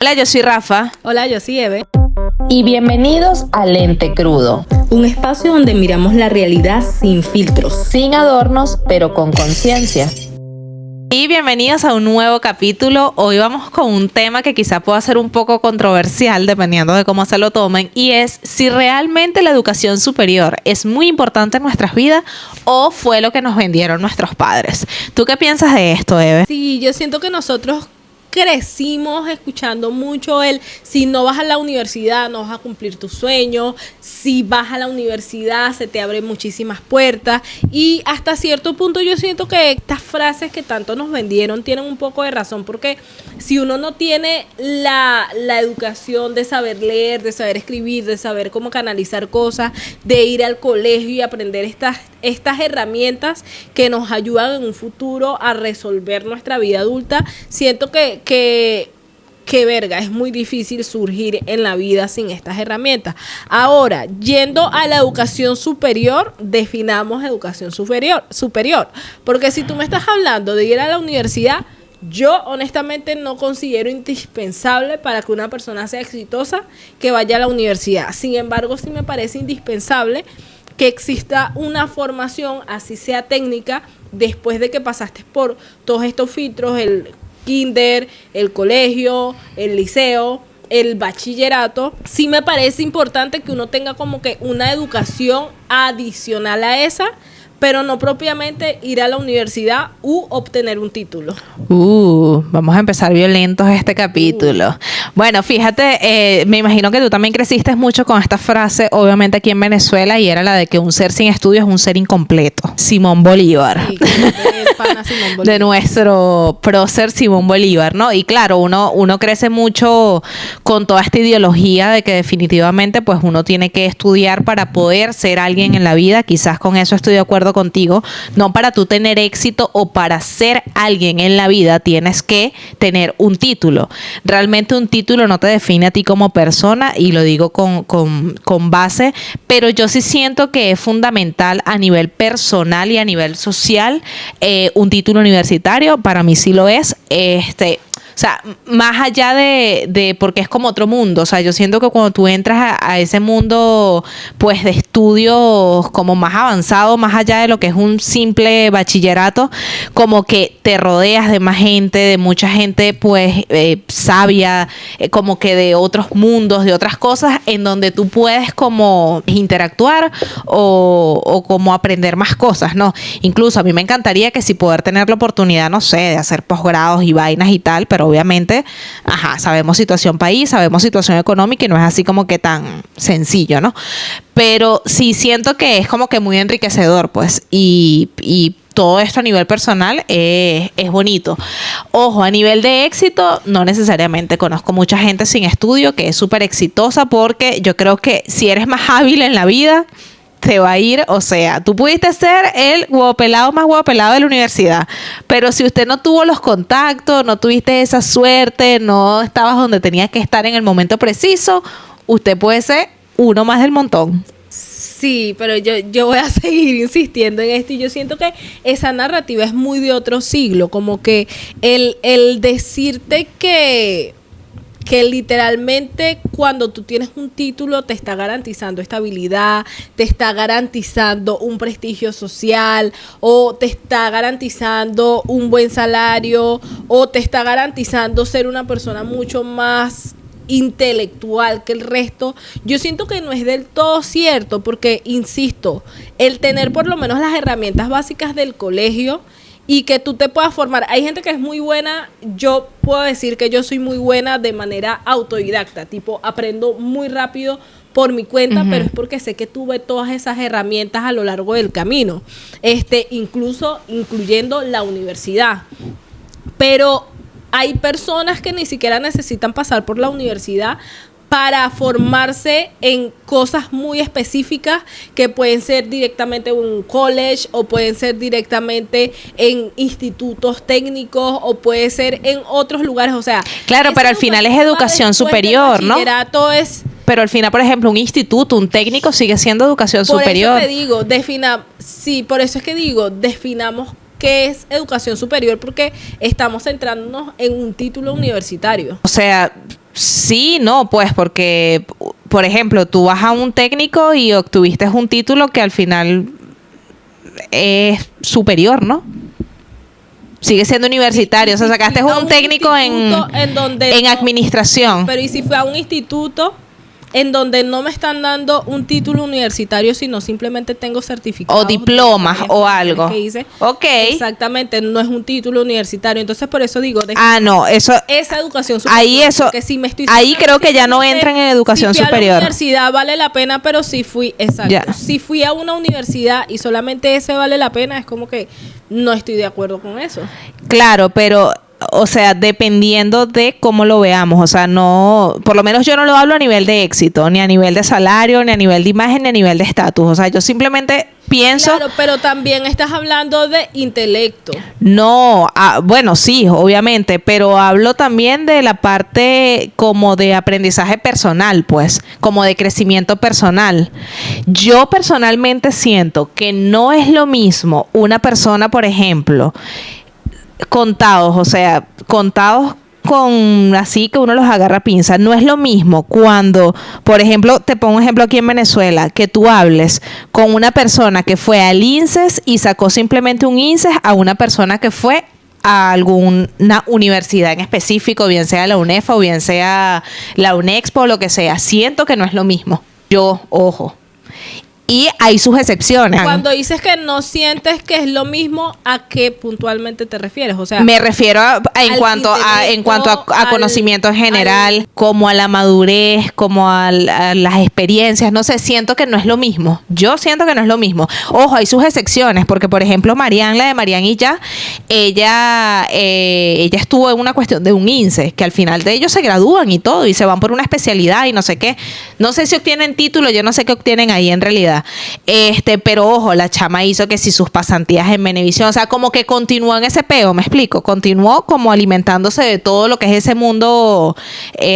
Hola, yo soy Rafa. Hola, yo soy Eve. Y bienvenidos a Lente Crudo, un espacio donde miramos la realidad sin filtros, sin adornos, pero con conciencia. Y bienvenidos a un nuevo capítulo. Hoy vamos con un tema que quizá pueda ser un poco controversial, dependiendo de cómo se lo tomen, y es si realmente la educación superior es muy importante en nuestras vidas o fue lo que nos vendieron nuestros padres. ¿Tú qué piensas de esto, Eve? Sí, yo siento que nosotros crecimos escuchando mucho si no vas a la universidad no vas a cumplir tus sueños, si vas a la universidad se te abren muchísimas puertas, y hasta cierto punto yo siento que estas frases que tanto nos vendieron tienen un poco de razón, porque si uno no tiene la educación de saber leer, de saber escribir, de saber cómo canalizar cosas, de ir al colegio y aprender estas herramientas que nos ayudan en un futuro a resolver nuestra vida adulta, siento que verga, es muy difícil surgir en la vida sin estas herramientas. Ahora, yendo a la educación superior, definamos educación superior, porque si tú me estás hablando de ir a la universidad, yo honestamente no considero indispensable para que una persona sea exitosa que vaya a la universidad. Sin embargo, sí me parece indispensable que exista una formación, así sea técnica, después de que pasaste por todos estos filtros, el kinder, el colegio, el liceo, el bachillerato. Sí me parece importante que uno tenga como que una educación adicional a esa, pero no propiamente ir a la universidad u obtener un título. Vamos a empezar violentos este capítulo. Bueno, fíjate, me imagino que tú también creciste mucho con esta frase, obviamente aquí en Venezuela, y era la de que un ser sin estudios es un ser incompleto. Simón Bolívar. Sí, el pana Simón Bolívar. De nuestro prócer Simón Bolívar, ¿no? Y claro, uno crece mucho con toda esta ideología de que definitivamente pues uno tiene que estudiar para poder ser alguien en la vida. Quizás con eso estoy de acuerdo contigo. No para tú tener éxito o para ser alguien en la vida tienes que tener un título. Realmente un título no te define a ti como persona, y lo digo con base, pero yo sí siento que es fundamental a nivel personal y a nivel social. Un título universitario para mí sí lo es. O sea, más allá de porque es como otro mundo. O sea, yo siento que cuando tú entras a ese mundo pues de estudios como más avanzado, más allá de lo que es un simple bachillerato, como que te rodeas de más gente, de mucha gente pues sabia, como que de otros mundos, de otras cosas, en donde tú puedes como interactuar o como aprender más cosas, ¿no? Incluso a mí me encantaría que si poder tener la oportunidad, no sé, de hacer posgrados y vainas y tal, pero obviamente, sabemos situación país, sabemos situación económica y no es así como que tan sencillo, ¿no? Pero sí siento que es como que muy enriquecedor, pues, y todo esto a nivel personal es bonito. Ojo, a nivel de éxito, no necesariamente. Conozco mucha gente sin estudio que es súper exitosa, porque yo creo que si eres más hábil en la vida, te va a ir, o sea, tú pudiste ser el guapelado más guapelado de la universidad, pero si usted no tuvo los contactos, no tuviste esa suerte, no estabas donde tenías que estar en el momento preciso, usted puede ser uno más del montón. Sí, pero yo voy a seguir insistiendo en esto, y yo siento que esa narrativa es muy de otro siglo, como que el decirte que literalmente cuando tú tienes un título te está garantizando estabilidad, te está garantizando un prestigio social, o te está garantizando un buen salario, o te está garantizando ser una persona mucho más intelectual que el resto. Yo siento que no es del todo cierto, porque, insisto, el tener por lo menos las herramientas básicas del colegio y que tú te puedas formar. Hay gente que es muy buena, yo puedo decir que yo soy muy buena de manera autodidacta, tipo aprendo muy rápido por mi cuenta, pero es porque sé que tuve todas esas herramientas a lo largo del camino, incluso incluyendo la universidad. Pero hay personas que ni siquiera necesitan pasar por la universidad para formarse en cosas muy específicas, que pueden ser directamente en un college, o pueden ser directamente en institutos técnicos, o puede ser en otros lugares. O sea, claro, pero al final es educación superior, ¿no? Bachillerato es... Pero al final, por ejemplo, un instituto, un técnico sigue siendo educación superior. Por eso te digo, por eso es que digo, definamos qué es educación superior, porque estamos centrándonos en un título universitario. O sea, Sí, no, pues porque, por ejemplo, tú vas a un técnico y obtuviste un título que al final es superior, ¿no? Sigue siendo universitario, o sea, sacaste un técnico en administración. Pero ¿y si fue a un instituto en donde no me están dando un título universitario, sino simplemente tengo certificados o diplomas o algo? Que hice? Ok. Exactamente, no es un título universitario. Entonces, por eso digo, no, eso esa educación superior. Ahí eso, ahí creo que ya no entran en educación si fui superior. A la universidad vale la pena, pero si fui, exacto. Ya. Si fui a una universidad y solamente ese vale la pena, es como que no estoy de acuerdo con eso. Claro, pero o sea, dependiendo de cómo lo veamos, o sea, no, por lo menos yo no lo hablo a nivel de éxito, ni a nivel de salario, ni a nivel de imagen, ni a nivel de estatus, o sea, yo simplemente pienso... Claro, pero también estás hablando de intelecto. No, bueno, sí, obviamente, pero hablo también de la parte como de aprendizaje personal, pues, como de crecimiento personal. Yo personalmente siento que no es lo mismo una persona, por ejemplo, contados con así que uno los agarra a pinza. No es lo mismo cuando, por ejemplo, te pongo un ejemplo aquí en Venezuela, que tú hables con una persona que fue al INSES y sacó simplemente un INSES a una persona que fue a alguna universidad en específico, bien sea la UNEFA o bien sea la UNEXPO o lo que sea. Siento que no es lo mismo. Ojo. Y hay sus excepciones. Cuando dices que no sientes que es lo mismo, ¿a qué puntualmente te refieres? O sea, me refiero en cuanto a conocimiento en general, como a la madurez, como a las experiencias. No sé, siento que no es lo mismo. Yo siento que no es lo mismo. Ojo, hay sus excepciones, porque por ejemplo Marian, la de Marian y ya, ella estuvo en una cuestión de un INSEE, que al final de ellos se gradúan y todo, y se van por una especialidad y no sé qué. No sé si obtienen título, yo no sé qué obtienen ahí en realidad. Pero ojo, la chama hizo que si sus pasantías en Venevisión, o sea, como que continuó en ese peo, me explico, continuó como alimentándose de todo lo que es ese mundo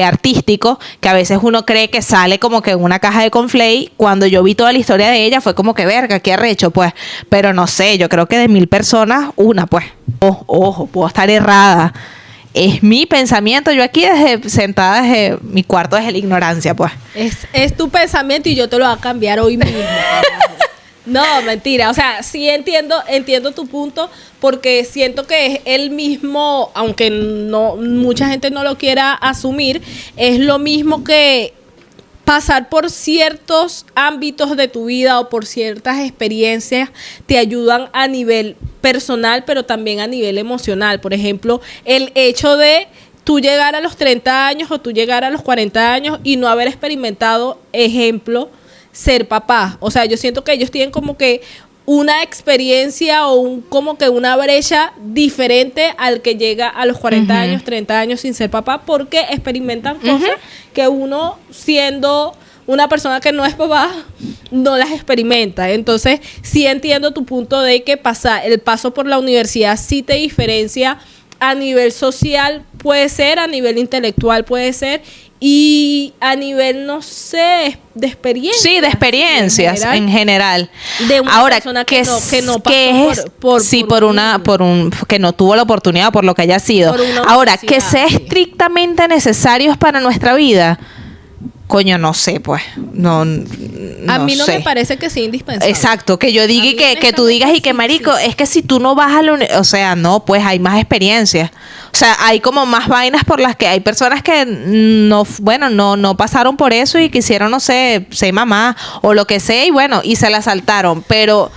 artístico, que a veces uno cree que sale como que en una caja de conflay. Cuando yo vi toda la historia de ella fue como que verga, qué arrecho, pues, pero no sé, yo creo que de 1000 personas, una, pues, ojo, puedo estar errada. Es mi pensamiento, yo aquí sentada desde mi cuarto desde la ignorancia, pues. Es tu pensamiento y yo te lo voy a cambiar hoy mismo. No, mentira. O sea, sí entiendo tu punto, porque siento que es el mismo, aunque no mucha gente no lo quiera asumir, es lo mismo que pasar por ciertos ámbitos de tu vida o por ciertas experiencias te ayudan a nivel personal, pero también a nivel emocional. Por ejemplo, el hecho de tú llegar a los 30 años o tú llegar a los 40 años y no haber experimentado, ejemplo, ser papá. O sea, yo siento que ellos tienen como que una experiencia o como que una brecha diferente al que llega a los 40 años, 30 años sin ser papá, porque experimentan cosas que uno, siendo una persona que no es papá, no las experimenta. Entonces, sí entiendo tu punto de que el paso por la universidad sí te diferencia a nivel social, puede ser, a nivel intelectual puede ser, y a nivel, no sé, de experiencia. Sí, de experiencias en general. De una persona que no pasó que no tuvo la oportunidad por lo que haya sido. Ahora, que sea estrictamente necesarios para nuestra vida, coño, no sé, pues. No a mí no sé. Me parece que sea indispensable. Exacto, que yo diga y que tú digas y que marico, es que si tú no vas a o sea, no, pues hay más experiencias. O sea, hay como más vainas por las que hay personas que no pasaron por eso y quisieron, no sé, ser mamá o lo que sea, y bueno, y se la saltaron, pero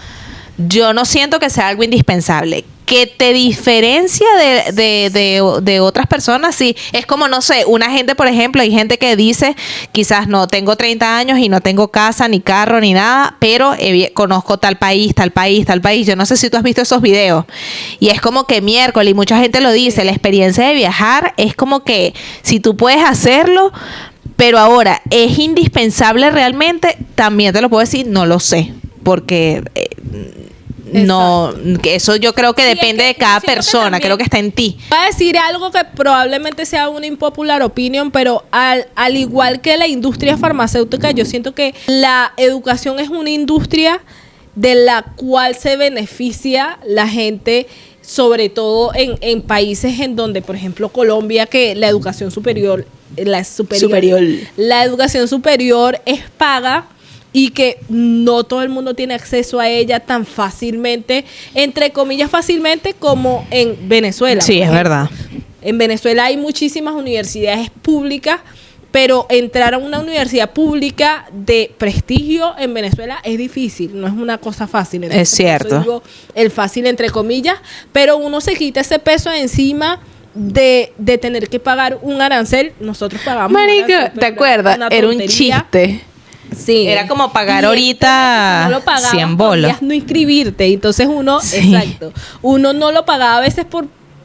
yo no siento que sea algo indispensable. Que te diferencia de otras personas, sí. Es como, no sé, una gente, por ejemplo, hay gente que dice, quizás no, tengo 30 años y no tengo casa, ni carro, ni nada, pero conozco tal país. Yo no sé si tú has visto esos videos. Y es como que miércoles, y mucha gente lo dice, la experiencia de viajar es como que si tú puedes hacerlo, pero ahora, ¿es indispensable realmente? También te lo puedo decir, no lo sé, porque... no, eso yo creo que depende de cada persona, creo que está en ti. Voy a decir algo que probablemente sea una impopular opinion, pero al igual que la industria farmacéutica, yo siento que la educación es una industria de la cual se beneficia la gente, sobre todo en países en donde, por ejemplo, Colombia, que la educación superior la superior. La educación superior es paga y que no todo el mundo tiene acceso a ella tan fácilmente, entre comillas fácilmente, como en Venezuela. Sí, es verdad. En Venezuela hay muchísimas universidades públicas, pero entrar a una universidad pública de prestigio en Venezuela es difícil, no es una cosa fácil. Entonces, es cierto. por eso digo el fácil entre comillas, pero uno se quita ese peso encima de tener que pagar un arancel. Nosotros pagamos. Marica, ¿te acuerdas? Era un chiste. Sí. Era como pagar Y ahorita no lo pagabas, 100 bolos. podías no inscribirte. Entonces uno, Sí. exacto, uno no lo pagaba a veces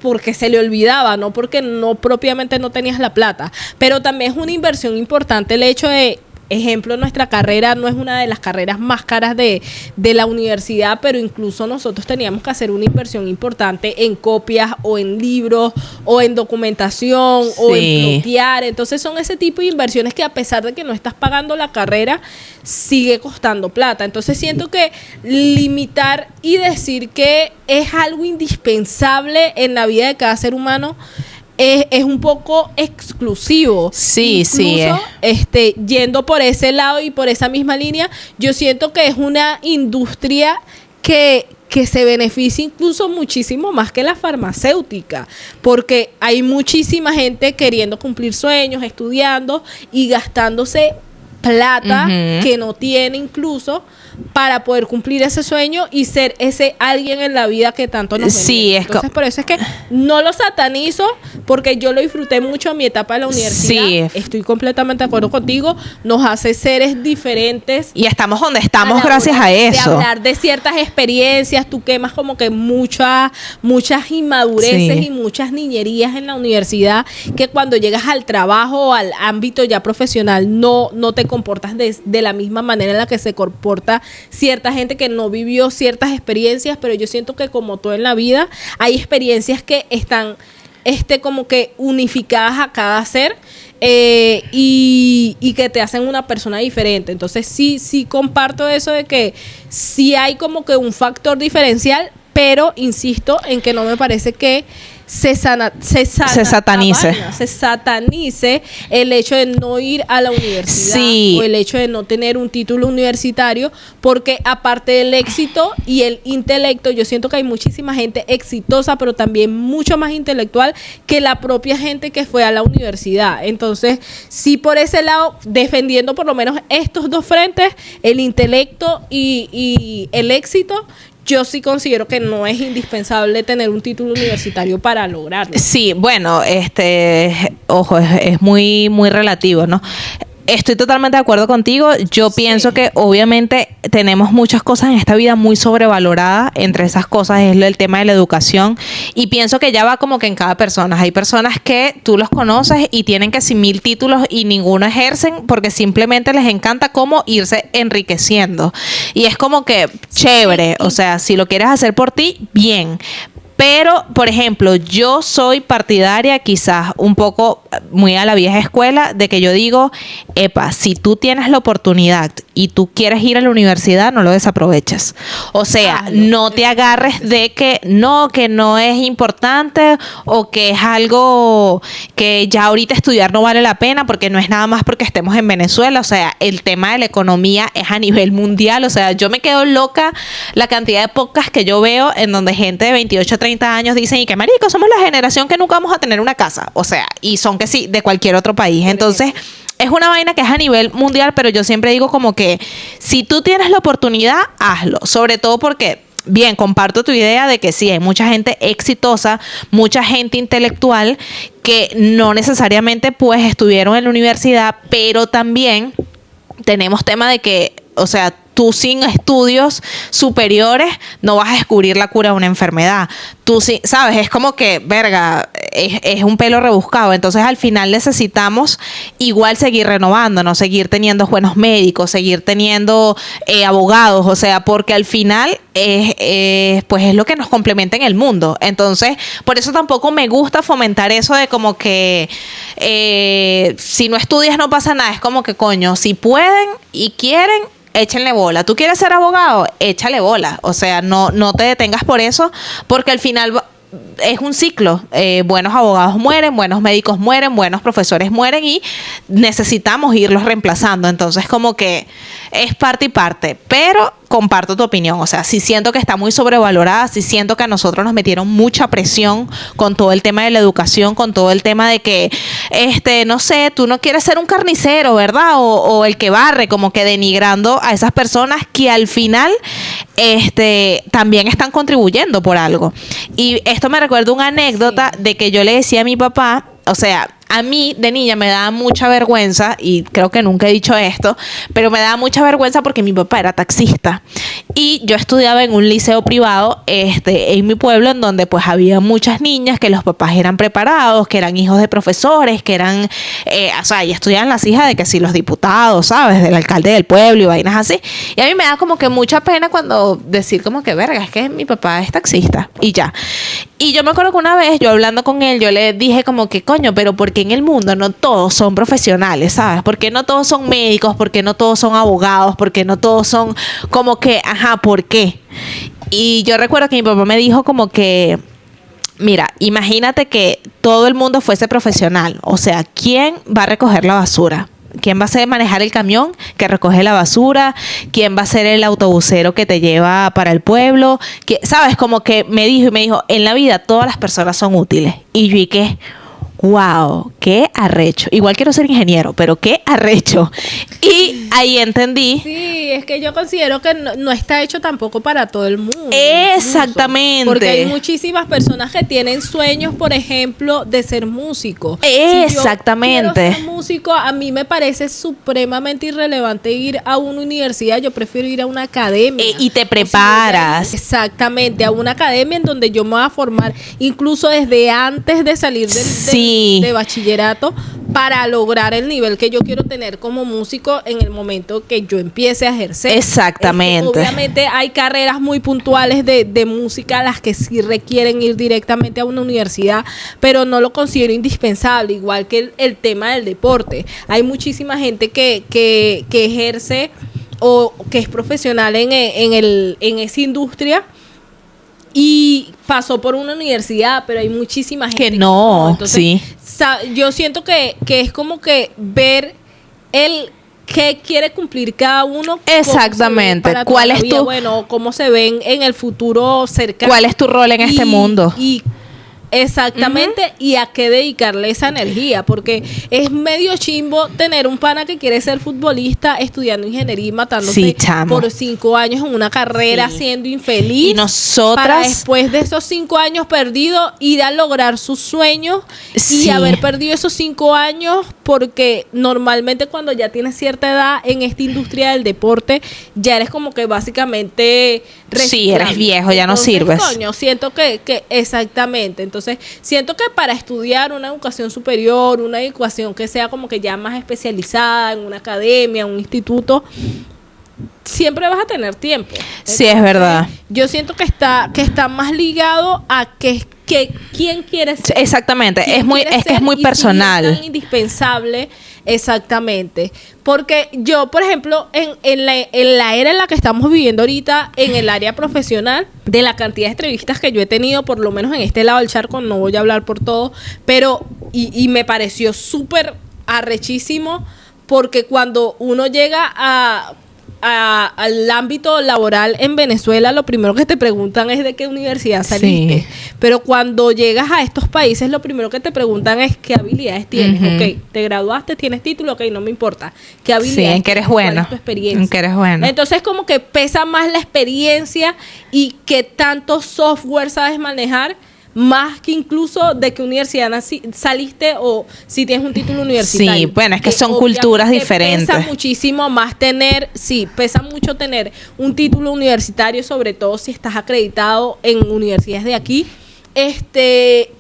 porque se le olvidaba, no porque no propiamente no tenías la plata. Pero también es una inversión importante el hecho de, ejemplo, nuestra carrera no es una de las carreras más caras de la universidad, pero incluso nosotros teníamos que hacer una inversión importante en copias o en libros o en documentación o en plotear. Entonces son ese tipo de inversiones que, a pesar de que no estás pagando la carrera, sigue costando plata. Entonces siento que limitar y decir que es algo indispensable en la vida de cada ser humano es un poco exclusivo. Sí, Incluso, yendo por ese lado y por esa misma línea, yo siento que es una industria que se beneficia incluso muchísimo más que la farmacéutica, porque hay muchísima gente queriendo cumplir sueños, estudiando y gastándose plata que no tiene incluso para poder cumplir ese sueño y ser ese alguien en la vida que tanto nos Sí, es Entonces, por eso es que no lo satanizo, porque yo lo disfruté mucho en mi etapa de la universidad. Sí. Estoy completamente de acuerdo contigo. Nos hace seres diferentes. Y estamos donde estamos la gracias hora a de eso. hablar de ciertas experiencias, tú quemas como que muchas inmadureces Sí. y muchas niñerías en la universidad, que cuando llegas al trabajo o al ámbito ya profesional no te comportas de la misma manera en la que se comporta cierta gente que no vivió ciertas experiencias. Pero yo siento que, como todo en la vida, hay experiencias que están como que unificadas a cada ser, y que te hacen una persona diferente. Entonces sí comparto eso de que sí hay como que un factor diferencial, pero insisto en que no me parece que se satanice el hecho de no ir a la universidad, Sí. o el hecho de no tener un título universitario, porque aparte del éxito y el intelecto, yo siento que hay muchísima gente exitosa, pero también mucho más intelectual que la propia gente que fue a la universidad. Entonces, sí, por ese lado, defendiendo por lo menos estos dos frentes, el intelecto y el éxito, yo sí considero que no es indispensable tener un título universitario para lograrlo. Sí, bueno, ojo, es muy, muy relativo, ¿no? Estoy totalmente de acuerdo contigo. Yo pienso que obviamente tenemos muchas cosas en esta vida muy sobrevaloradas. Entre esas cosas es el tema de la educación. Y pienso que ya va como que en cada persona. Hay personas que tú los conoces y tienen casi 1000 títulos y ninguno ejercen porque simplemente les encanta cómo irse enriqueciendo. Y es como que chévere. O sea, si lo quieres hacer por ti, bien. Pero, por ejemplo, yo soy partidaria, quizás un poco muy a la vieja escuela, de que yo digo, epa, si tú tienes la oportunidad y tú quieres ir a la universidad, no lo desaproveches. O sea, no te agarres de que no es importante, o que es algo que ya ahorita estudiar no vale la pena, porque no es nada más porque estemos en Venezuela. O sea, el tema de la economía es a nivel mundial. O sea, yo me quedo loca la cantidad de podcasts que yo veo en donde gente de 28 30 años dicen, y que marico, somos la generación que nunca vamos a tener una casa. O sea, y son que sí, de cualquier otro país. Entonces, es una vaina que es a nivel mundial, pero yo siempre digo como que si tú tienes la oportunidad, hazlo. Sobre todo porque, bien, comparto tu idea de que sí, hay mucha gente exitosa, mucha gente intelectual que no necesariamente pues estuvieron en la universidad, pero también tenemos tema de que, o sea, tú sin estudios superiores no vas a descubrir la cura de una enfermedad. Tú sí, ¿sabes? Es como que, verga, es un pelo rebuscado. Entonces, al final necesitamos igual seguir renovándonos, seguir teniendo buenos médicos, seguir teniendo abogados. O sea, porque al final pues es lo que nos complementa en el mundo. Entonces, por eso tampoco me gusta fomentar eso de como que si no estudias no pasa nada. Es como que, coño, si pueden y quieren, échenle bola. ¿Tú quieres ser abogado? Échale bola. O sea, no te detengas por eso, porque al final es un ciclo. Buenos abogados mueren, buenos médicos mueren, buenos profesores mueren y necesitamos irlos reemplazando. Entonces, como que es parte y parte. Pero comparto tu opinión. O sea, sí siento que está muy sobrevalorada, sí siento que a nosotros nos metieron mucha presión con todo el tema de la educación, con todo el tema de que, no sé, tú no quieres ser un carnicero, ¿verdad? O el que barre, como que denigrando a esas personas que al final también están contribuyendo por algo. Y esto me recuerda una anécdota de que yo le decía a mi papá, o sea, a mí de niña me daba mucha vergüenza, y creo que nunca he dicho esto, pero me daba mucha vergüenza porque mi papá era taxista. Y yo estudiaba en un liceo privado en mi pueblo, en donde pues había muchas niñas que los papás eran preparados, que eran hijos de profesores, que eran, o sea, y estudiaban las hijas de que sí, los diputados, ¿sabes? Del alcalde del pueblo y vainas así. Y a mí me da como que mucha pena cuando decir como que, verga, es que mi papá es taxista y ya. Y yo me acuerdo que una vez yo hablando con él, yo le dije como que, coño, pero ¿por qué en el mundo no todos son profesionales, ¿sabes? ¿Por qué no todos son médicos? ¿Por qué no todos son abogados? ¿Por qué no todos son como que, ajá, ¿por qué? Y yo recuerdo que mi papá me dijo como que, mira, imagínate que todo el mundo fuese profesional. O sea, ¿quién va a recoger la basura? ¿Quién va a ser manejar el camión que recoge la basura? ¿Quién va a ser el autobusero que te lleva para el pueblo? ¿Sabes? Como que me dijo, en la vida todas las personas son útiles. Y yo, ¿y qué? Wow, qué arrecho. Igual quiero ser ingeniero, pero qué arrecho. Y ahí entendí. Sí, es que yo considero que no está hecho tampoco para todo el mundo. Exactamente. Incluso, porque hay muchísimas personas que tienen sueños, por ejemplo, de ser músicos. Exactamente. Si yo quiero ser músico, a mí me parece supremamente irrelevante ir a una universidad. Yo prefiero ir a una academia. Y te preparas. Exactamente, a una academia en donde yo me voy a formar, incluso desde antes de salir de bachillerato, para lograr el nivel que yo quiero tener como músico en el momento que yo empiece a ejercer. Exactamente. Obviamente hay carreras muy puntuales de música, las que sí requieren ir directamente a una universidad, pero no lo considero indispensable, igual que el tema del deporte. Hay muchísima gente que ejerce o que es profesional en esa industria y pasó por una universidad, pero hay muchísima gente que no. Entonces, sí. Yo siento que es como que ver el qué quiere cumplir cada uno. Exactamente. ¿Cuál es tu, bueno, cómo se ven en el futuro cercano? ¿Cuál es tu rol en este mundo? Exactamente, y a qué dedicarle esa energía, porque es medio chimbo tener un pana que quiere ser futbolista estudiando ingeniería y matándose por 5 años en una carrera, siendo infeliz, y nosotras para después de esos 5 años perdidos ir a lograr sus sueños y haber perdido esos 5 años, porque normalmente cuando ya tienes cierta edad en esta industria del deporte ya eres como que básicamente eres viejo, ya no sirves. Coño, siento que exactamente. Entonces, siento que para estudiar una educación superior, una educación que sea como que ya más especializada en una academia, un instituto, siempre vas a tener tiempo. Entonces, sí, es verdad. Yo siento que está más ligado a que quién quiere ser. Exactamente, es que es muy personal. Si no es tan indispensable. Exactamente, porque yo, por ejemplo, en la era en la que estamos viviendo ahorita, en el área profesional, de la cantidad de entrevistas que yo he tenido, por lo menos en este lado del charco, no voy a hablar por todo, pero y me pareció súper arrechísimo, porque cuando uno llega al ámbito laboral en Venezuela, lo primero que te preguntan es de qué universidad saliste. Pero cuando llegas a estos países, lo primero que te preguntan es qué habilidades tienes. Ok, te graduaste, tienes título, ok, no me importa. ¿Qué habilidades? En que eres bueno. ¿Cuál es tu experiencia? En que eres bueno. Entonces, como que pesa más la experiencia y qué tanto software sabes manejar, más que incluso de qué universidad saliste o si tienes un título universitario. Sí, bueno, es que son culturas diferentes. Pesa muchísimo más pesa mucho tener un título universitario, sobre todo si estás acreditado en universidades de aquí.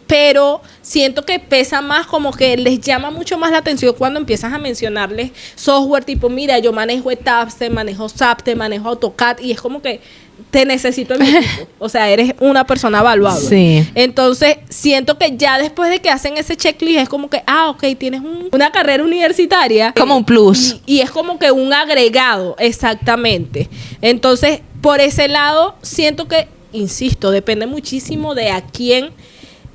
Pero siento que pesa más, como que les llama mucho más la atención cuando empiezas a mencionarles software tipo, mira, yo manejo ETABS, te manejo SAP, te manejo AutoCAD, y es como que te necesito en mi equipo. O sea, eres una persona evaluable. Sí. Entonces, siento que ya después de que hacen ese checklist, es como que, ok, tienes una carrera universitaria. Como un plus. Y es como que un agregado, exactamente. Entonces, por ese lado, siento que, insisto, depende muchísimo de a quién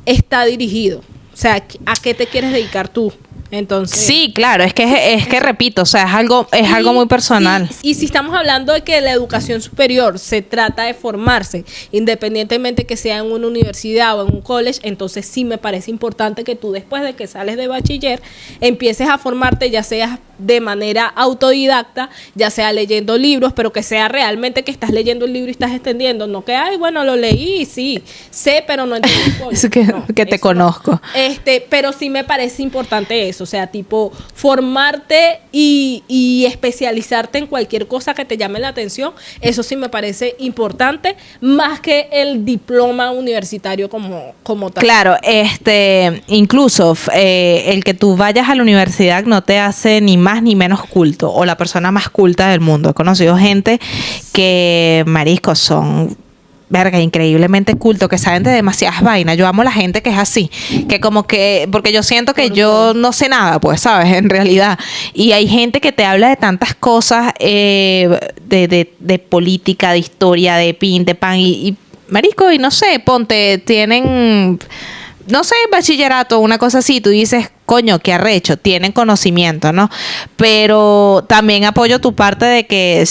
está dirigido. O sea, ¿a qué te quieres dedicar tú? Entonces, sí, claro, es que repito, o sea, es algo muy personal. Y si estamos hablando de que la educación superior se trata de formarse, independientemente que sea en una universidad o en un college, entonces sí me parece importante que tú después de que sales de bachiller empieces a formarte, ya seas de manera autodidacta, ya sea leyendo libros, pero que sea realmente que estás leyendo el libro y estás extendiendo, no que, ay, bueno, lo leí, sí, sé, pero no entiendo. Es que te conozco. No. Pero sí me parece importante eso, o sea, tipo, formarte y especializarte en cualquier cosa que te llame la atención, eso sí me parece importante, más que el diploma universitario como tal. Claro, incluso el que tú vayas a la universidad no te hace ni más ni menos culto, o la persona más culta del mundo. He conocido gente que, mariscos, son verga, increíblemente culto, que saben de demasiadas vainas. Yo amo la gente que es así, que como que, porque yo siento que yo no sé nada, pues, ¿sabes? En realidad. Y hay gente que te habla de tantas cosas, de política, de historia, de pin, de pan, y marisco, y no sé, ponte, tienen, no sé, bachillerato, una cosa así, tú dices, coño, qué arrecho, tienen conocimiento, ¿no? Pero también apoyo tu parte de que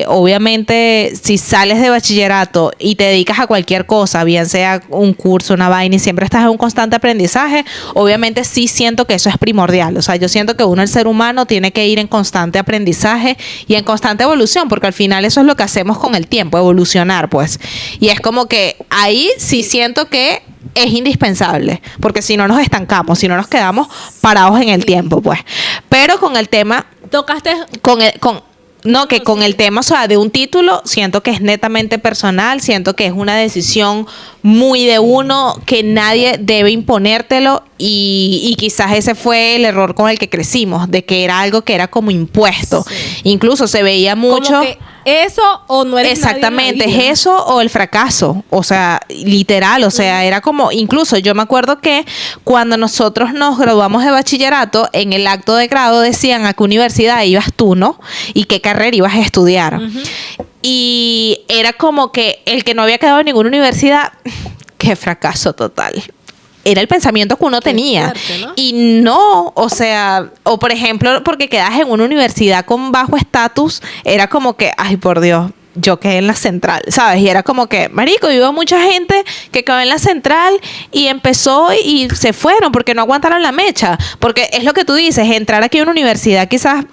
obviamente si sales de bachillerato y te dedicas a cualquier cosa, bien sea un curso, una vaina, y siempre estás en un constante aprendizaje, obviamente sí siento que eso es primordial. O sea, yo siento que uno, el ser humano, tiene que ir en constante aprendizaje y en constante evolución, porque al final eso es lo que hacemos con el tiempo, evolucionar, pues. Y es como que ahí sí siento que es indispensable, porque si no nos estancamos, si no nos quedamos parados en el tiempo, pues. Pero con el tema, tocaste con el tema, o sea, de un título, siento que es netamente personal, siento que es una decisión muy de uno, que nadie debe imponértelo, y quizás ese fue el error con el que crecimos, de que era algo que era como impuesto. Sí. Incluso se veía mucho como que eso o no eres exactamente, nadie en la vida. Es eso o el fracaso, o sea, literal, o sea, era como, incluso yo me acuerdo que cuando nosotros nos graduamos de bachillerato, en el acto de grado decían a qué universidad ibas tú, ¿no? Y qué carrera ibas a estudiar. Y era como que el que no había quedado en ninguna universidad, qué fracaso total. Era el pensamiento que uno tenía. Fuerte, ¿no? Y no, o sea, o por ejemplo, porque quedas en una universidad con bajo estatus, era como que, ay, por Dios, yo quedé en la central, ¿sabes? Y era como que, marico, yo veo mucha gente que quedó en la central y empezó y se fueron porque no aguantaron la mecha. Porque es lo que tú dices, entrar aquí a una universidad quizás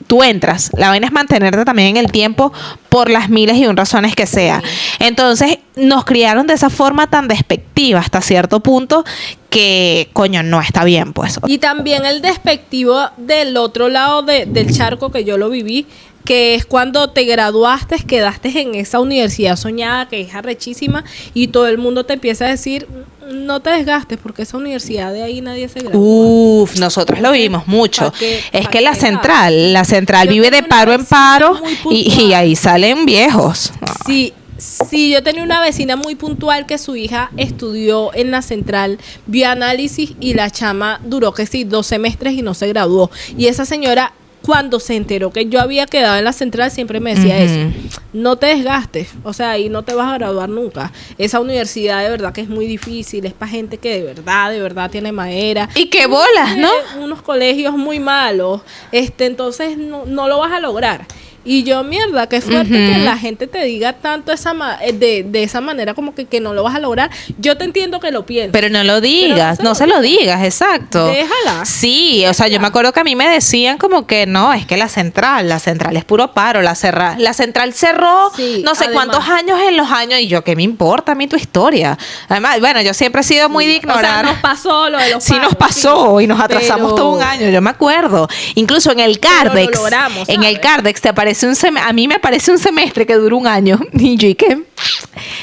tú entras, la vaina es mantenerte también en el tiempo por las miles y un razones que sea. Entonces nos criaron de esa forma tan despectiva hasta cierto punto que, coño, no está bien, pues. Y también el despectivo del otro lado del charco, que yo lo viví, que es cuando te graduaste, quedaste en esa universidad soñada que es arrechísima y todo el mundo te empieza a decir, no te desgastes porque esa universidad de ahí nadie se gradúa. Uf, nosotros lo vivimos mucho. Es que la central vive de paro en paro y ahí salen viejos. Sí. Sí, yo tenía una vecina muy puntual que su hija estudió en la central bioanálisis y la chama duró que sí 2 semestres y no se graduó. Y esa señora, cuando se enteró que yo había quedado en la central, siempre me decía eso, no te desgastes, o sea, ahí no te vas a graduar nunca. Esa universidad de verdad que es muy difícil, es para gente que de verdad tiene madera. Y qué bolas, ¿no? Unos colegios muy malos, entonces no lo vas a lograr. Y yo, mierda, qué fuerte que la gente te diga tanto de esa manera como que no lo vas a lograr. Yo te entiendo que lo pienses. Pero no lo digas, no se lo digas, exacto. Déjala. Sí, o sea, yo me acuerdo que a mí me decían como que no, es que la central es puro paro, la central cerró no sé cuántos años en los años, y yo, ¿qué me importa a mí tu historia? Además, bueno, yo siempre he sido muy de ignorar. O sea, nos pasó lo de los paros. Sí nos pasó y nos atrasamos todo un año, yo me acuerdo. Incluso en el Cardex, lo logramos, en el Cardex te aparece a mí me aparece un semestre que dura un año. Y yo, ¿y qué?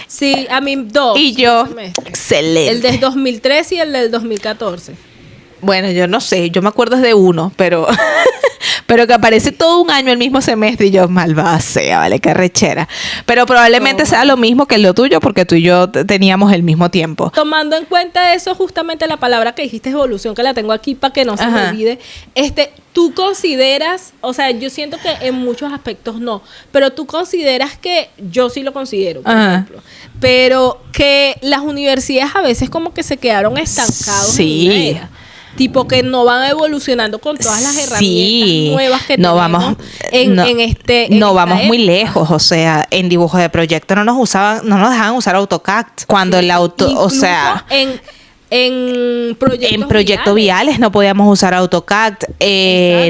Sí, a mí 2. Y yo, semestres. Excelente. El del 2013 y el del 2014. Bueno, yo no sé, yo me acuerdo es de uno, pero pero que aparece todo un año el mismo semestre y yo, malvada sea, vale, qué rechera. Pero probablemente sea lo mismo que lo tuyo porque tú y yo teníamos el mismo tiempo. Tomando en cuenta eso, justamente la palabra que dijiste, evolución, que la tengo aquí para que no se me olvide, tú consideras, o sea, yo siento que en muchos aspectos no, pero tú consideras que, yo sí lo considero, por ejemplo, pero que las universidades a veces como que se quedaron estancados en una era. Tipo que no van evolucionando con todas las herramientas nuevas que no tenemos vamos muy lejos, o sea, en dibujo de proyecto no nos dejaban usar AutoCAD cuando el o sea, en proyectos viales no podíamos usar AutoCAD.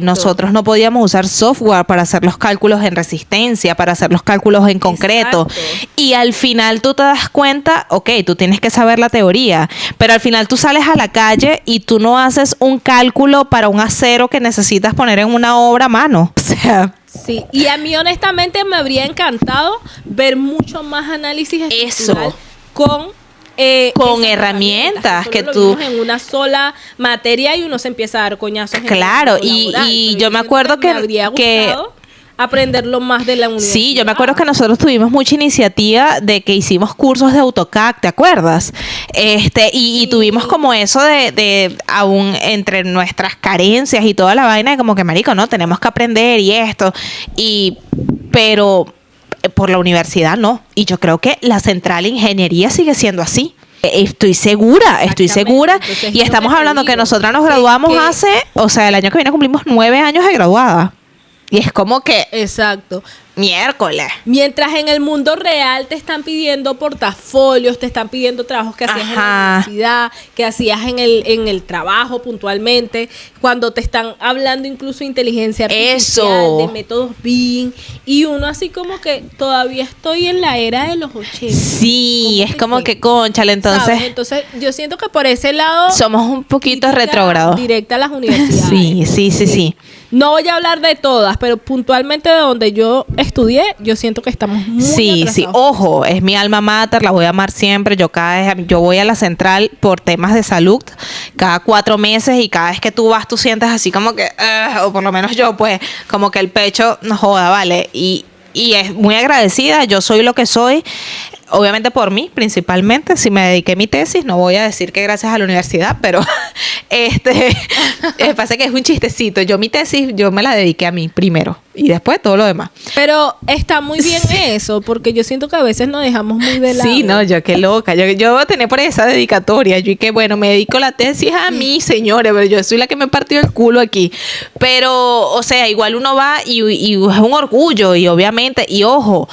Nosotros no podíamos usar software para hacer los cálculos en resistencia, para hacer los cálculos en concreto. Y al final tú te das cuenta, ok, tú tienes que saber la teoría, pero al final tú sales a la calle y tú no haces un cálculo para un acero que necesitas poner en una obra a mano. O sea... Sí, y a mí honestamente me habría encantado ver mucho más análisis estructural con herramientas que tú en una sola materia y uno se empieza a dar coñazos. Claro, y yo me acuerdo que aprenderlo más de la universidad. Sí, yo me acuerdo que nosotros tuvimos mucha iniciativa de que hicimos cursos de AutoCAD, ¿te acuerdas? Y tuvimos como eso de aún entre nuestras carencias y toda la vaina de como que marico, no, tenemos que aprender y esto, pero por la universidad no. Y yo creo que la central de ingeniería sigue siendo así. Estoy segura. Entonces, y estamos hablando que nosotras nos graduamos el año que viene cumplimos 9 años de graduada. Y es como que... Exacto. Miércoles. Mientras en el mundo real te están pidiendo portafolios, te están pidiendo trabajos que hacías en la universidad, que hacías en el trabajo puntualmente, cuando te están hablando incluso de inteligencia artificial, de métodos BIM, y uno así como que todavía estoy en la era de los 80. Sí, es como que cónchale, entonces... ¿sabes? Entonces yo siento que por ese lado... somos un poquito retrógrados. Directa a las universidades. Sí. No voy a hablar de todas, pero puntualmente de donde yo estudié, yo siento que estamos muy atrasados. Sí, ojo, es mi alma mater, la voy a amar siempre. Yo voy a la central por temas de salud cada 4 meses y cada vez que tú vas tú sientes así como que, o por lo menos yo, pues, como que el pecho no joda, ¿vale? Y es muy agradecida, yo soy lo que soy. Obviamente por mí, principalmente, si me dediqué a mi tesis, no voy a decir que gracias a la universidad, pero pasa que es un chistecito. Mi tesis, yo me la dediqué a mí primero y después todo lo demás. Pero está muy bien eso, porque yo siento que a veces nos dejamos muy de lado. Sí, no, yo qué loca. Yo tener por esa dedicatoria. Yo y que bueno, me dedico la tesis a mí, señores, pero yo soy la que me partió el culo aquí. Pero, o sea, igual uno va y es un orgullo y obviamente, y ojo,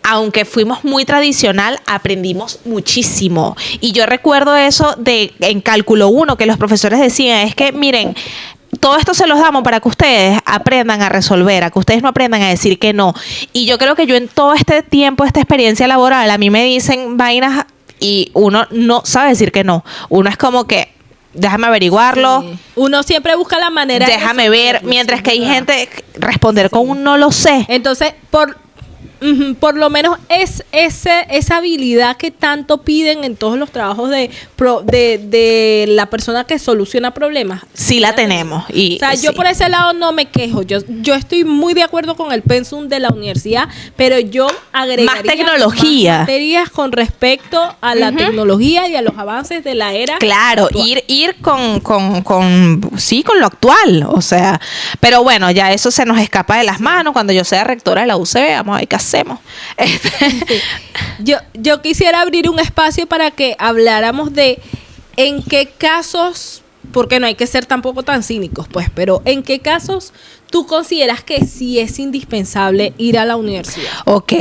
aunque fuimos muy tradicional, aprendimos muchísimo. Y yo recuerdo eso en cálculo 1, que los profesores decían, es que miren, todo esto se los damos para que ustedes aprendan a resolver, a que ustedes no aprendan a decir que no. Y yo creo que yo en todo este tiempo, esta experiencia laboral, a mí me dicen vainas y uno no sabe decir que no. Uno es como que, déjame averiguarlo. Sí. Uno siempre busca la manera déjame ver, mientras que hay gente responder con un no lo sé. Entonces, por lo menos es esa habilidad que tanto piden en todos los trabajos de la persona que soluciona problemas. Sí la tenemos. Y, o sea, yo por ese lado no me quejo. Yo estoy muy de acuerdo con el pensum de la universidad, pero yo agregaría más tecnología, más materias con respecto a la tecnología y a los avances de la era. Claro, actual. ir con lo actual, o sea, pero bueno, ya eso se nos escapa de las manos. Cuando yo sea rectora de la UCB, vamos a ver qué hacemos. Yo quisiera abrir un espacio para que habláramos de en qué casos, porque no hay que ser tampoco tan cínicos, pues, pero en qué casos tú consideras que sí es indispensable ir a la universidad. Ok,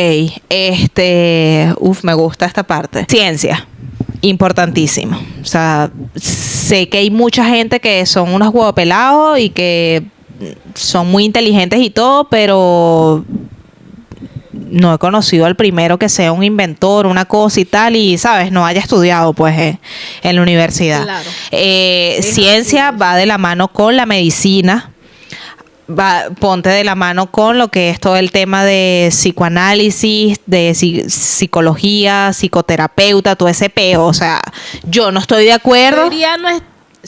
me gusta esta parte. Ciencia. Importantísimo. O sea, sé que hay mucha gente que son unos huevos pelados y que son muy inteligentes y todo, pero no he conocido al primero que sea un inventor, una cosa y tal, y, ¿sabes? No haya estudiado, pues, en la universidad. Claro. Ciencia va de la mano con la medicina. Ponte de la mano con lo que es todo el tema de psicoanálisis, de psicología, psicoterapeuta, todo ese peo. O sea, yo no estoy de acuerdo. Yo diría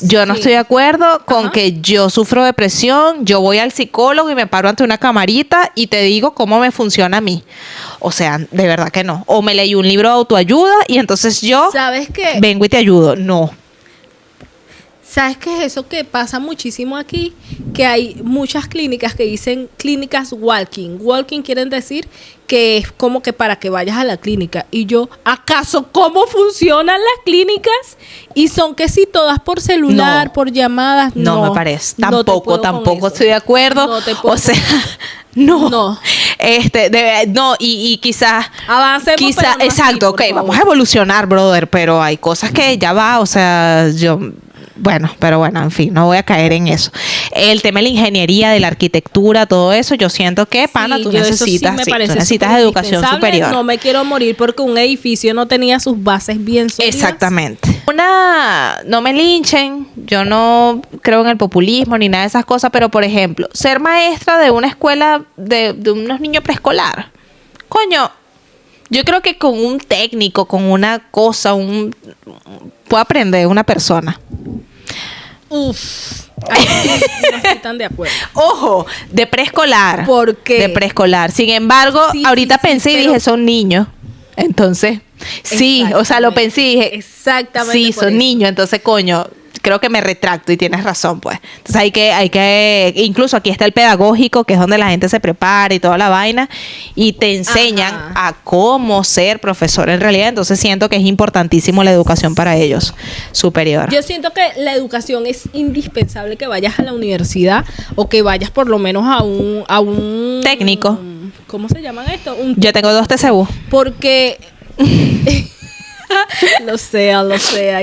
Yo no Sí. estoy de acuerdo con Ajá. que yo sufro depresión, yo voy al psicólogo y me paro ante una camarita y te digo cómo me funciona a mí. O sea, de verdad que no. O me leí un libro de autoayuda y entonces yo ¿Sabes qué? vengo y te ayudo. No. ¿Sabes qué es eso que pasa muchísimo aquí? Que hay muchas clínicas que dicen clínicas walking. Walking quieren decir que es como que para que vayas a la clínica. Y yo, ¿acaso cómo funcionan las clínicas? Y son que si todas por celular, No. por llamadas. No me parece. no te Tampoco, puedo con tampoco eso. estoy de acuerdo. No te puedo O sea, con eso. no. No. No, y quizás. Avancemos, Quizás, pero no así, exacto, por ok, favor. vamos a evolucionar, brother, pero hay cosas que ya va, o sea, pero bueno, en fin, no voy a caer en eso. El tema de la ingeniería, de la arquitectura, todo eso, yo siento que, pana, Sí, tú yo eso sí necesitas, me sí, parece tú necesitas súper educación indispensable. superior. No me quiero morir porque un edificio no tenía sus bases bien sólidas. Exactamente. No me linchen, yo no creo en el populismo ni nada de esas cosas, pero por ejemplo, ser maestra de una escuela de unos niños preescolar, coño, yo creo que con un técnico, con una cosa, puede aprender una persona. Uf. Ahí sí no estoy tan de acuerdo. Ojo, de preescolar. ¿Por qué? De preescolar. Sin embargo, Sí, ahorita sí, sí, pensé y pero- dije, son niños. Entonces, sí, o sea, lo pensé y dije, Exactamente. sí, por son eso. niños. Entonces, coño, creo que me retracto y tienes razón, pues. Entonces hay que, incluso aquí está el pedagógico, que es donde la gente se prepara y toda la vaina, y te enseñan Ajá. a cómo ser profesor en realidad. Entonces siento que es importantísimo la educación para ellos, superior. Yo siento que la educación es indispensable que vayas a la universidad o que vayas por lo menos a un Técnico. ¿Cómo se llaman esto? Yo tengo 2 TCU. Porque lo sé,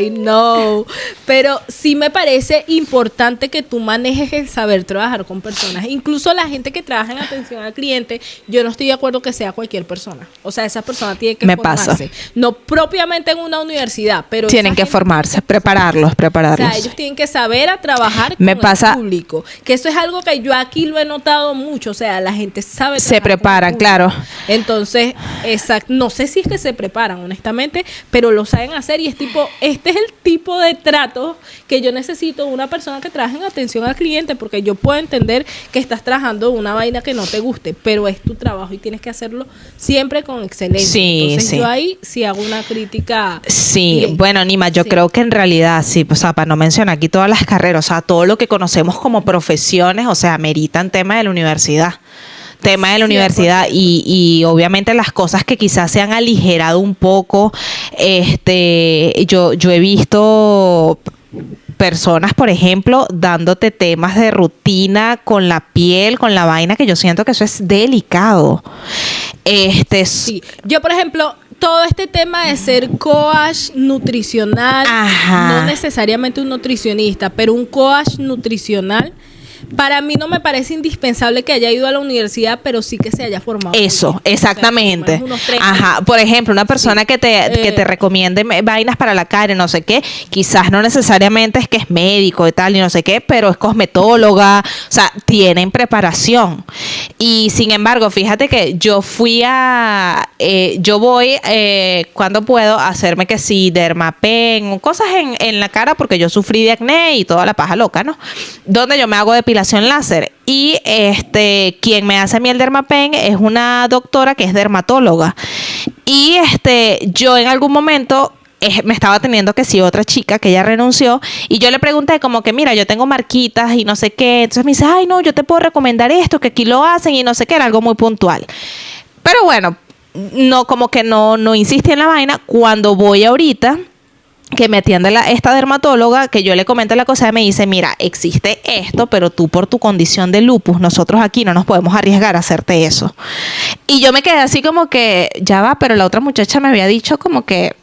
I know. Pero sí me parece importante que tú manejes el saber trabajar con personas. Incluso la gente que trabaja en atención al cliente, yo no estoy de acuerdo que sea cualquier persona. O sea, esa persona tiene que Me formarse. pasa. No propiamente en una universidad, pero Tienen esa que gente- formarse, prepararlos. o sea, ellos tienen que saber a trabajar Me con pasa- el público. Que eso es algo que yo aquí lo he notado mucho. O sea, la gente sabe Se trabajar con el preparan, público. claro. Entonces, exacto. No sé si es que se preparan, honestamente, pero lo saben hacer y es tipo, este es el tipo de trato que yo necesito de una persona que trabaje en atención al cliente, porque yo puedo entender que estás trabajando una vaina que no te guste, pero es tu trabajo y tienes que hacerlo siempre con excelencia. Sí, Entonces sí. yo ahí sí hago una crítica. Sí, bien. bueno, Nima, yo Sí. creo que en realidad, sí, o sea, para no mencionar aquí todas las carreras, o sea, todo lo que conocemos como profesiones, o sea, meritan tema de la universidad. Tema de la 100%. universidad y obviamente las cosas que quizás se han aligerado un poco, yo he visto personas, por ejemplo, dándote temas de rutina con la piel, con la vaina, que yo siento que eso es delicado. Sí. Yo, por ejemplo, todo este tema de ser coach nutricional, Ajá. no necesariamente un nutricionista, pero un coach nutricional, para mí no me parece indispensable que haya ido a la universidad, pero sí que se haya formado. Eso, muy bien. exactamente. O sea, por lo menos unos 3 Ajá, por ejemplo, una persona que te recomiende vainas para la cara y no sé qué, quizás no necesariamente es que es médico y tal y no sé qué, pero es cosmetóloga, o sea, tienen preparación. Y sin embargo, fíjate que yo voy cuando puedo a hacerme que sí, dermapen o cosas en la cara porque yo sufrí de acné y toda la paja loca, ¿no? Donde yo me hago depilación láser y quien me hace a mí el dermapen es una doctora que es dermatóloga y yo en algún momento me estaba teniendo que sí otra chica que ella renunció y yo le pregunté como que mira, yo tengo marquitas y no sé qué, entonces me dice, ay no, yo te puedo recomendar esto, que aquí lo hacen y no sé qué, era algo muy puntual, pero bueno, no, como que no insistí en la vaina. Cuando voy ahorita que me atiende esta dermatóloga, que yo le comento la cosa, me dice, mira, existe esto, pero tú por tu condición de lupus, nosotros aquí no nos podemos arriesgar a hacerte eso. Y yo me quedé así como que, ya va, pero la otra muchacha me había dicho como que,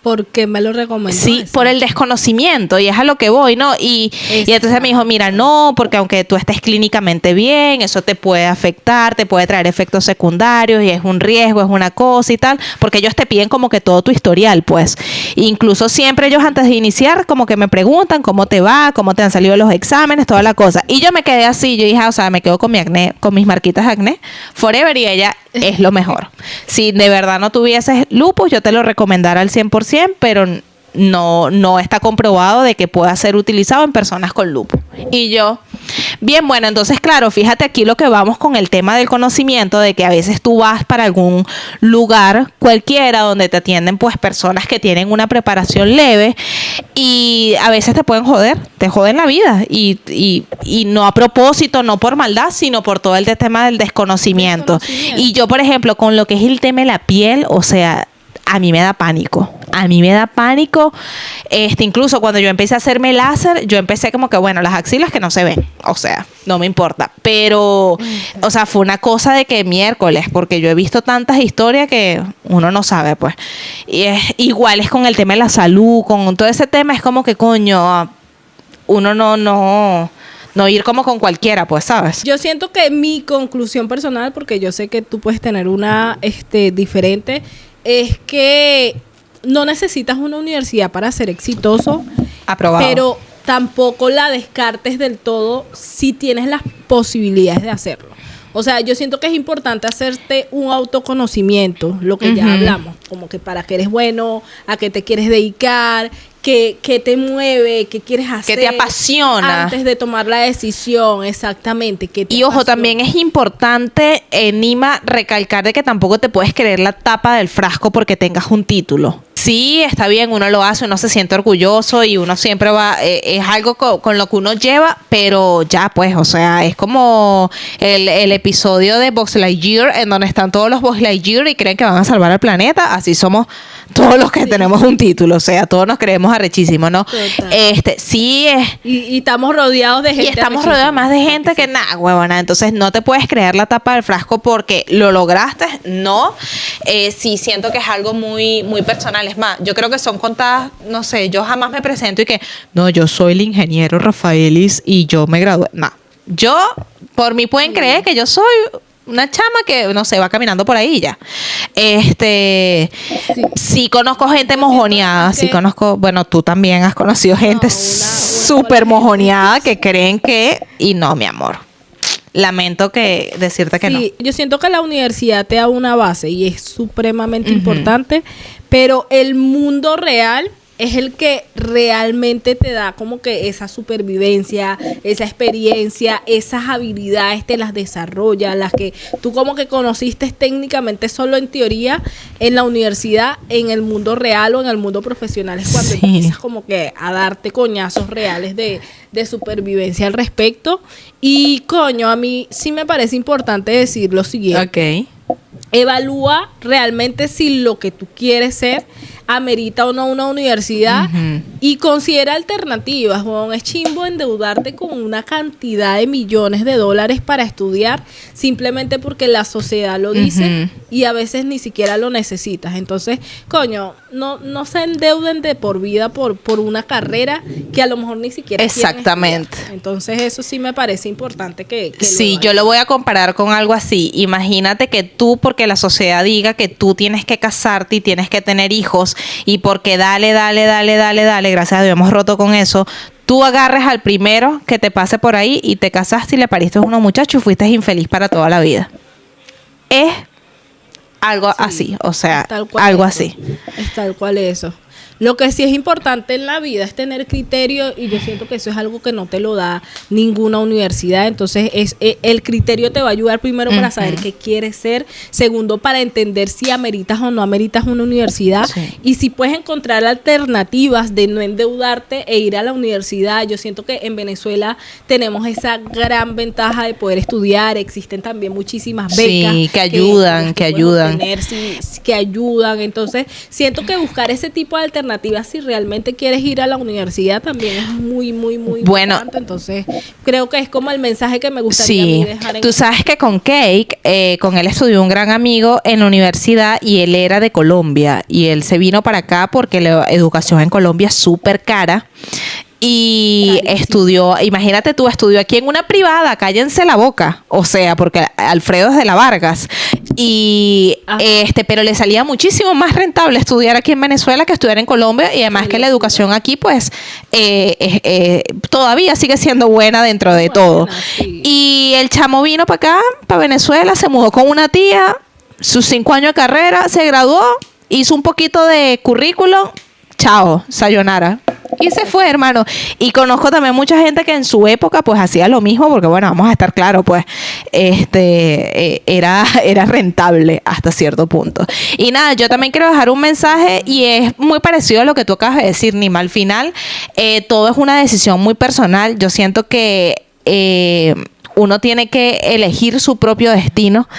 ¿Por qué me lo recomendó? sí, eso? por el desconocimiento, y es a lo que voy, ¿no? Y entonces me dijo, mira, no, porque aunque tú estés clínicamente bien, eso te puede afectar, te puede traer efectos secundarios, y es un riesgo, es una cosa y tal, porque ellos te piden como que todo tu historial, pues. Incluso siempre ellos antes de iniciar como que me preguntan cómo te va, cómo te han salido los exámenes, toda la cosa. Y yo me quedé así, yo dije, o sea, me quedo con mi acné, con mis marquitas de acné, forever, y ella es lo mejor. Si de verdad no tuvieses lupus, yo te lo recomendara al 100%, pero no está comprobado de que pueda ser utilizado en personas con lupus. Y yo, bien, bueno, entonces claro, fíjate aquí lo que vamos con el tema del conocimiento, de que a veces tú vas para algún lugar cualquiera donde te atienden pues personas que tienen una preparación leve y a veces te pueden joder, te joden la vida y no a propósito, no por maldad, sino por todo el tema del desconocimiento. Y yo, por ejemplo, con lo que es el tema de la piel, o sea, a mí me da pánico. A mí me da pánico. Incluso cuando yo empecé a hacerme láser, yo empecé como que, bueno, las axilas que no se ven. O sea, no me importa. Pero, o sea, fue una cosa de que miércoles, porque yo he visto tantas historias que uno no sabe, pues. Y igual es con el tema de la salud, con todo ese tema, es como que, coño, uno no ir como con cualquiera, pues, ¿sabes? Yo siento que mi conclusión personal, porque yo sé que tú puedes tener una diferente, es que no necesitas una universidad para ser exitoso. Aprobado. Pero tampoco la descartes del todo si tienes las posibilidades de hacerlo. O sea, yo siento que es importante hacerte un autoconocimiento, lo que ya hablamos, como que para qué eres bueno, a qué te quieres dedicar, qué te mueve, qué quieres hacer. ¿Qué te apasiona? Antes de tomar la decisión, exactamente. Y ojo, también es importante, Nima, recalcar de que tampoco te puedes creer la tapa del frasco porque tengas un título. Sí, está bien, uno lo hace, uno se siente orgulloso y uno siempre va, es algo con lo que uno lleva, pero ya pues, o sea, es como el episodio de Buzz Lightyear en donde están todos los Buzz Lightyear y creen que van a salvar al planeta, así somos todos los que tenemos un título, o sea, todos nos creemos arrechísimos, ¿no? Total. Sí es... Y estamos rodeados de gente. Y estamos rodeados más de gente que nada, huevona. Entonces no te puedes creer la tapa del frasco porque lo lograste, no. Sí siento que es algo muy, muy personal. Es más, yo creo que son contadas, no sé, yo jamás me presento y que, no, yo soy el ingeniero Rafaelis y yo me gradué. No, yo, por mí pueden creer que yo soy una chama que, no sé, va caminando por ahí y ya. Sí conozco gente mojoneada, sí conozco, bueno, tú también has conocido gente súper mojoneada que creen que, y no, mi amor. Lamento decirte que no. Sí, yo siento que la universidad te da una base y es supremamente importante, pero el mundo real es el que realmente te da como que esa supervivencia, esa experiencia, esas habilidades te las desarrolla, las que tú como que conociste técnicamente solo en teoría en la universidad, en el mundo real o en el mundo profesional es cuando empiezas como que a darte coñazos reales de supervivencia al respecto. Y coño, a mí sí me parece importante decir lo siguiente. Ok. Evalúa realmente si lo que tú quieres ser amerita o no una universidad y considera alternativas. Bueno, es chimbo endeudarte con una cantidad de millones de dólares para estudiar simplemente porque la sociedad lo dice y a veces ni siquiera lo necesitas. Entonces, coño, no se endeuden de por vida por una carrera que a lo mejor ni siquiera exactamente. quieren estudiar. Entonces, eso sí me parece importante que sí, yo lo voy a comparar con algo así. Imagínate que tú, porque la sociedad diga que tú tienes que casarte y tienes que tener hijos y porque dale, gracias a Dios hemos roto con eso, tú agarres al primero que te pase por ahí y te casaste y le pariste a unos muchachos y fuiste infeliz para toda la vida. Es algo así, o sea, algo así. Es tal cual eso. Lo que sí es importante en la vida es tener criterio y yo siento que eso es algo que no te lo da ninguna universidad. Entonces el criterio te va a ayudar primero para saber qué quieres ser, segundo para entender si ameritas o no ameritas una universidad y si puedes encontrar alternativas de no endeudarte e ir a la universidad. Yo siento que en Venezuela tenemos esa gran ventaja de poder estudiar, existen también muchísimas becas que ayudan. Que ayudan, entonces siento que buscar ese tipo de alternativas si realmente quieres ir a la universidad también es muy, muy, muy importante. Entonces, creo que es como el mensaje que me gustaría a mí dejar en... Tú sabes que con Cake, con él estudió un gran amigo en la universidad y él era de Colombia y él se vino para acá porque la educación en Colombia es súper cara. Y estudió, imagínate tú, estudió aquí en una privada, cállense la boca, o sea, porque Alfredo es de la Vargas y pero le salía muchísimo más rentable estudiar aquí en Venezuela que estudiar en Colombia y además que la educación aquí pues todavía sigue siendo buena dentro de todo. Y el chamo vino para acá, para Venezuela, se mudó con una tía, sus 5 años de carrera, se graduó, hizo un poquito de currículum, chao, sayonara. Y se fue, hermano. Y conozco también mucha gente que en su época pues hacía lo mismo, porque bueno, vamos a estar claros, pues era rentable hasta cierto punto. Y nada, yo también quiero dejar un mensaje y es muy parecido a lo que tú acabas de decir, Nima. Al final, todo es una decisión muy personal. Yo siento que uno tiene que elegir su propio destino.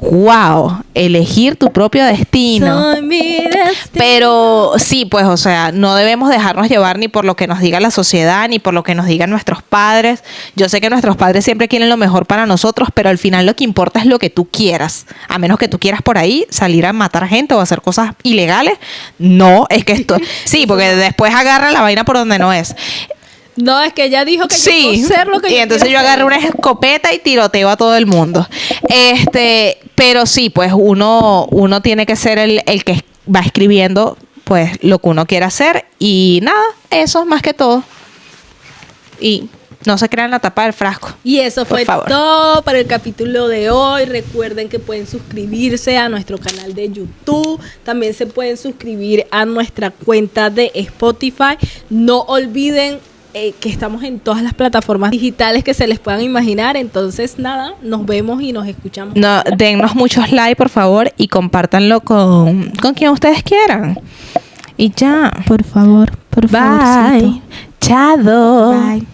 Wow, elegir tu propio destino. Soy mi destino. Pero sí, pues, o sea, no debemos dejarnos llevar ni por lo que nos diga la sociedad, ni por lo que nos digan nuestros padres. Yo sé que nuestros padres siempre quieren lo mejor para nosotros, pero al final lo que importa es lo que tú quieras. A menos que tú quieras por ahí salir a matar gente o hacer cosas ilegales. No, es que esto... Sí, porque después agarra la vaina por donde no es. No, es que ella dijo que yo Sí, puedo hacer lo que y yo entonces yo quiero agarré hacer. una escopeta y tiroteo a todo el mundo. Pero sí, pues uno tiene que ser el que va escribiendo pues lo que uno quiere hacer y nada, eso más que todo. Y no se crean la tapa del frasco. Y eso Por fue favor. todo para el capítulo de hoy. Recuerden que pueden suscribirse a nuestro canal de YouTube. También se pueden suscribir a nuestra cuenta de Spotify. No olviden que estamos en todas las plataformas digitales que se les puedan imaginar. Entonces, nada, nos vemos y nos escuchamos. No, dennos muchos likes, por favor, y compártanlo con quien ustedes quieran. Y ya. Por favor, por Bye. Chao. Bye.